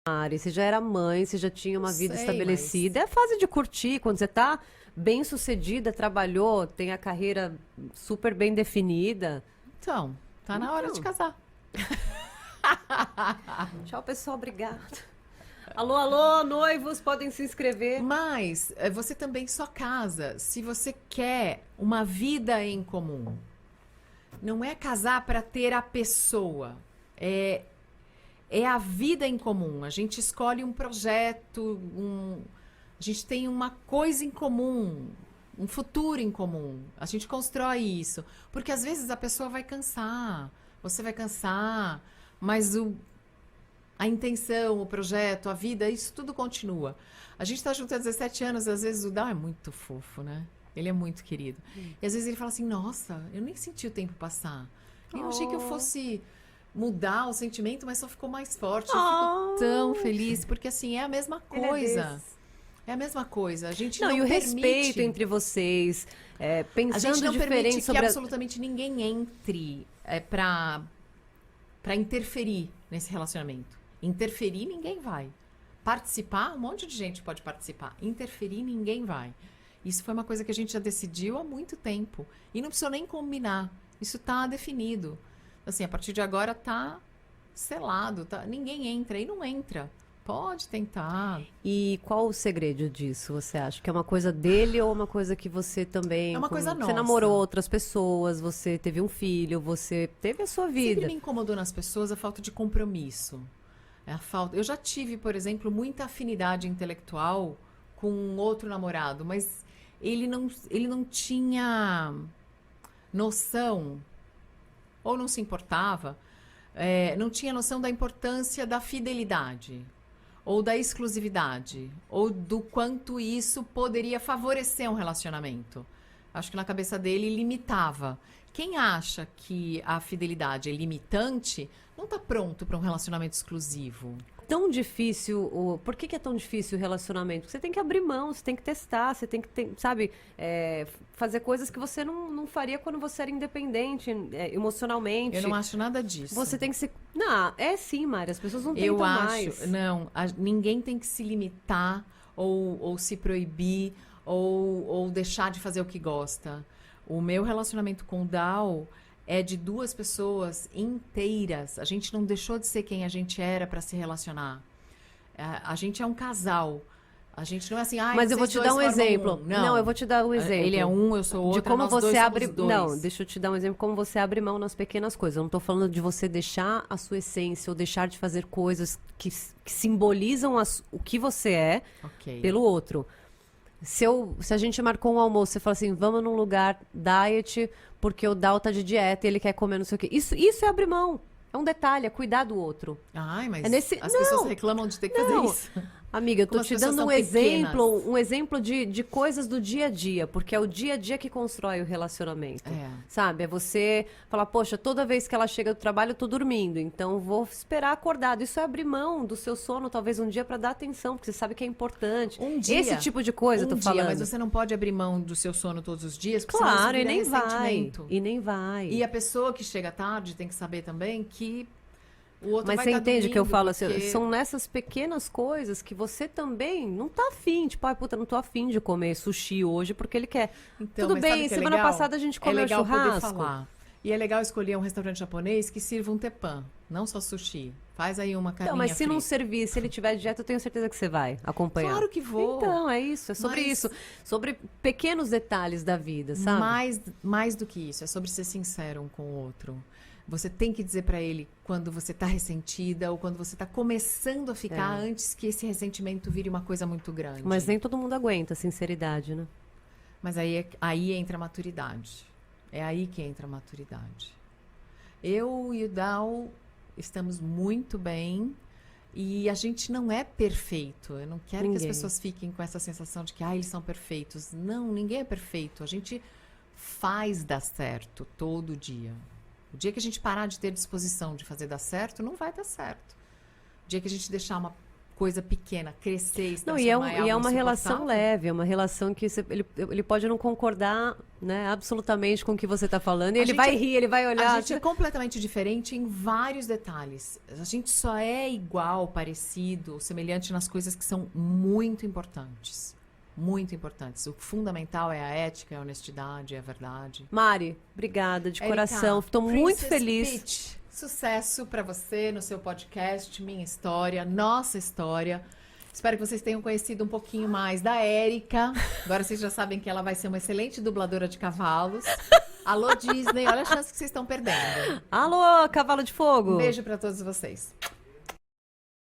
Mari, você já era mãe, você já tinha uma vida Sei, mas... estabelecida. É fase de curtir, quando você tá bem sucedida, trabalhou, tem a carreira super bem definida. Então, tá na hora de Então, casar. tchau, pessoal, obrigada. Alô, alô, noivos, podem se inscrever. Mas você também só casa se você quer uma vida em comum. Não é casar para ter a pessoa. É a vida em comum. A gente escolhe um projeto, a gente tem uma coisa em comum, um futuro em comum. A gente constrói isso. Porque às vezes a pessoa vai cansar, você vai cansar, mas a intenção, o projeto, a vida, isso tudo continua. A gente está junto há 17 anos, às vezes o Dal é muito fofo, né? Ele é muito querido. E às vezes ele fala assim, nossa, eu nem senti o tempo passar. Eu achei que eu fosse mudar o sentimento, mas só ficou mais forte. Eu fico tão feliz, porque assim, é a mesma Ele é coisa. desse. É a mesma coisa. A gente Não, não e o permite... respeito entre vocês, A pensando gente não diferente permite que sobre absolutamente ninguém entre para interferir nesse relacionamento. Interferir, ninguém vai. Participar, um monte de gente pode participar. Interferir, ninguém vai. Isso foi uma coisa que a gente já decidiu há muito tempo. E não precisou nem combinar. Isso está definido. Assim, a partir de agora está selado. Ninguém entra. E não entra. Pode tentar. E qual o segredo disso, você acha? Que é uma coisa dele ou uma coisa que você também... É uma coisa Você nossa. namorou outras pessoas, você teve um filho, você teve a sua Sempre vida. me incomodou nas pessoas a falta de compromisso. É a falta. Eu já tive, por exemplo, muita afinidade intelectual com um outro namorado, mas ele não tinha noção, ou não se importava, não tinha noção da importância da fidelidade, ou da exclusividade, ou do quanto isso poderia favorecer um relacionamento. Acho que na cabeça dele limitava. Quem acha que a fidelidade é limitante, não está pronto para um relacionamento exclusivo. Tão difícil, por que é tão difícil o relacionamento? Porque você tem que abrir mão, você tem que testar, você tem que, sabe, fazer coisas que você não faria quando você era independente, emocionalmente. Eu não acho nada disso. Você tem que se... Não, é sim, Mari, as pessoas não tentam Eu acho, mais. não, ninguém tem que se limitar ou se proibir ou deixar de fazer o que gosta. O meu relacionamento com o Dal é de duas pessoas inteiras. A gente não deixou de ser quem a gente era para se relacionar. A gente é um casal. A gente não é assim, Mas eu vou te dar um exemplo. Não, eu vou te dar um exemplo. Ele é um, eu sou outra, de como nós você dois abre. somos dois. Não, deixa eu te dar um exemplo como você abre mão nas pequenas coisas. Eu não tô falando de você deixar a sua essência ou deixar de fazer coisas que simbolizam o que você é Ok. pelo outro. Se a gente marcou um almoço, você fala assim, vamos num lugar diet, porque o Dal tá de dieta e ele quer comer não sei o quê. Isso é abrir mão. É um detalhe, é cuidar do outro. Ai, mas É nesse- as Não, pessoas reclamam de ter que fazer não. isso. Amiga, eu tô Como as te pessoas dando são um exemplo de coisas do dia a dia, porque é o dia a dia que constrói o relacionamento. É. Sabe? É você falar, poxa, toda vez que ela chega do trabalho, eu tô dormindo, então vou esperar acordado. Isso é abrir mão do seu sono, talvez um dia, pra dar atenção, porque você sabe que é importante. Um dia. Esse tipo de coisa, eu tô falando. Mas você não pode abrir mão do seu sono todos os dias, porque senão Claro, isso e vira nem vai. ressentimento. E nem vai. E a pessoa que chega tarde tem que saber também que o outro Mas vai você tá entende que eu dormindo, falo assim, porque- são nessas pequenas coisas que você também não tá afim, tipo, ai, puta, não tô afim de comer sushi hoje porque ele quer. Então, Tudo mas sabe bem, o que é semana legal? passada a gente É comeu legal poder churrasco. falar. E é legal escolher um restaurante japonês que sirva um tepan, não só sushi. Faz aí uma carninha Então, mas se não frita. servir, se ele tiver dieta, eu tenho certeza que você vai acompanhar. Claro que vou. Então, é isso, é sobre Mas- isso. Sobre pequenos detalhes da vida, sabe? Mais do que isso, é sobre ser sincero um com o outro. Você tem que dizer pra ele quando você tá ressentida ou quando você tá começando a ficar antes que esse ressentimento vire uma coisa muito grande. Mas nem todo mundo aguenta a sinceridade, né? Mas aí entra a maturidade. É aí que entra a maturidade. Eu e o Dal estamos muito bem e a gente não é perfeito. Eu não quero que Ninguém. as pessoas fiquem com essa sensação de que eles são perfeitos. Não, ninguém é perfeito. A gente faz dar certo todo dia. O dia que a gente parar de ter disposição de fazer dar certo, não vai dar certo. O dia que a gente deixar uma coisa pequena, crescer, se Não, transformar em e é algo uma relação insuportável. leve, é uma relação que ele pode não concordar, né, absolutamente com o que você está falando, e A ele gente vai é- rir, ele vai olhar. A gente é completamente diferente em vários detalhes. A gente só é igual, parecido, semelhante nas coisas que são muito importantes. Muito importantes. O fundamental é a ética, é a honestidade, é a verdade. Mari, obrigada de Erika, coração. Estou muito Princess feliz. Peach, sucesso para você no seu podcast, Minha História, Nossa História. Espero que vocês tenham conhecido um pouquinho mais da Erika. Agora vocês já sabem que ela vai ser uma excelente dubladora de cavalos. Alô, Disney, olha a chance que vocês estão perdendo. Alô, cavalo de fogo. Um beijo para todos vocês.